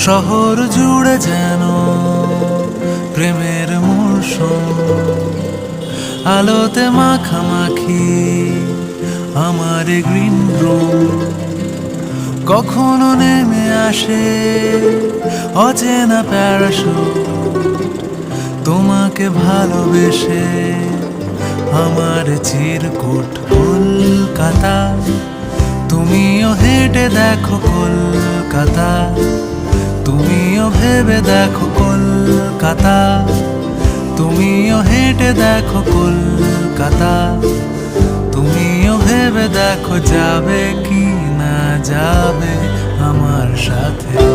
শহর জুড়ে যেন প্রেমের মৌসুম, আলোতে মাখামাখি আমার গ্রিন রুম। কখনো নেমে আসে অচেনা প্যারাশুট, তোমাকে ভালোবেসে আমার চিরকুট। কলকাতা, তুমিও হেঁটে দেখো কলকাতা, তুমিও ভেবে দেখো কলকাতা, তুমিও হেঁটে দেখো কলকাতা, তুমিও ভেবে দেখো যাবে কি না যাবে আমার সাথে।